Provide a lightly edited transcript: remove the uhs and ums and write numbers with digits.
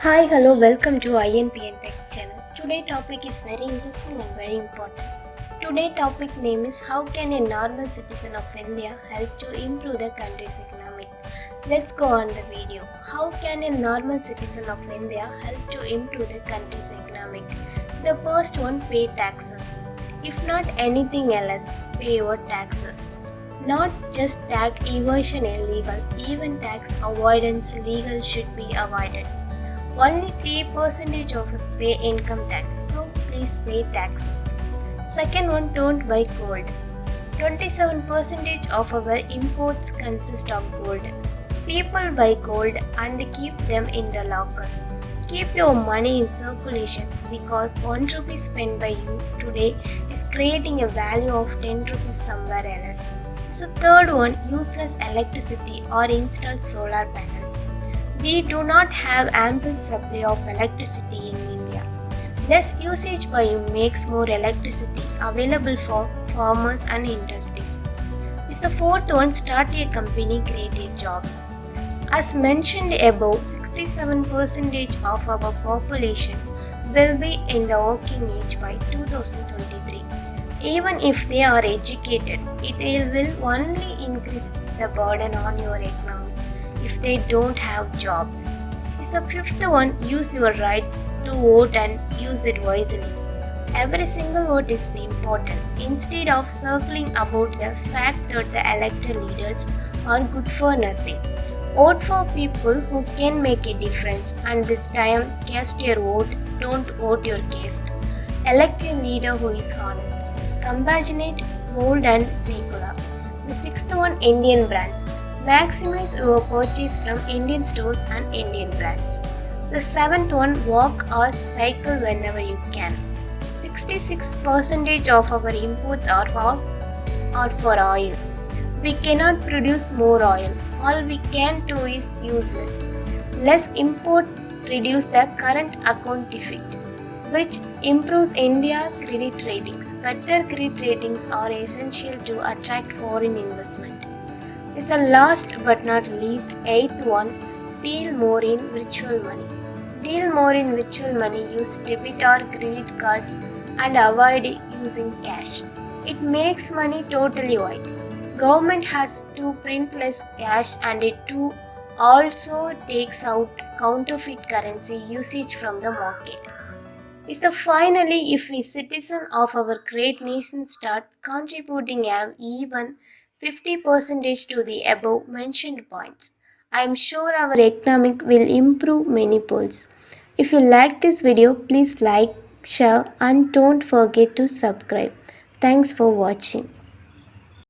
Hi, hello, welcome to INPN Tech channel. Today topic is very interesting and very important. Today topic name is how can a normal citizen of India help to improve the country's economic. Let's go on the video. How can a normal citizen of India help to improve the country's economic? The first one, pay taxes. If not anything else, pay your taxes. Not just tax evasion illegal, even tax avoidance legal should be avoided. Only 3% of us pay income tax, so please pay taxes. Second one, don't buy gold. 27% of our imports consist of gold. People buy gold and keep them in the lockers. Keep your money in circulation because 1 rupee spent by you today is creating a value of 10 rupees somewhere else. So third one, useless electricity or install solar panels. We do not have ample supply of electricity in India. Less usage by you makes more electricity available for farmers and industries. Is the fourth one, start a company, create jobs. As mentioned above, 67% of our population will be in the working age by 2023. Even if they are educated, it will only increase the burden on your economy if they don't have jobs. Is the fifth one, use your rights to vote and use it wisely. Every single vote is important instead of circling about the fact that the elected leaders are good for nothing. Vote for people who can make a difference, and this time cast your vote, don't vote your caste. Elect a leader who is honest, compassionate, bold and secular. The sixth one, Indian brands. Maximize your purchase from Indian stores and Indian brands. The seventh one, walk or cycle whenever you can. 66% of our imports are for oil. We cannot produce more oil. All we can do is useless. Less import reduce the current account deficit, which improves India credit ratings. Better credit ratings are essential to attract foreign investment. Is the last but not least, eighth one, deal more in virtual money. Deal more in virtual money, use debit or credit cards and avoid using cash. It makes money totally white. Government has to print less cash and it too also takes out counterfeit currency usage from the market. Is the finally, if we citizens of our great nation start contributing even 50% to the above mentioned points, I am sure our economic will improve many polls. If you like this video, please like, share and don't forget to subscribe. Thanks for watching.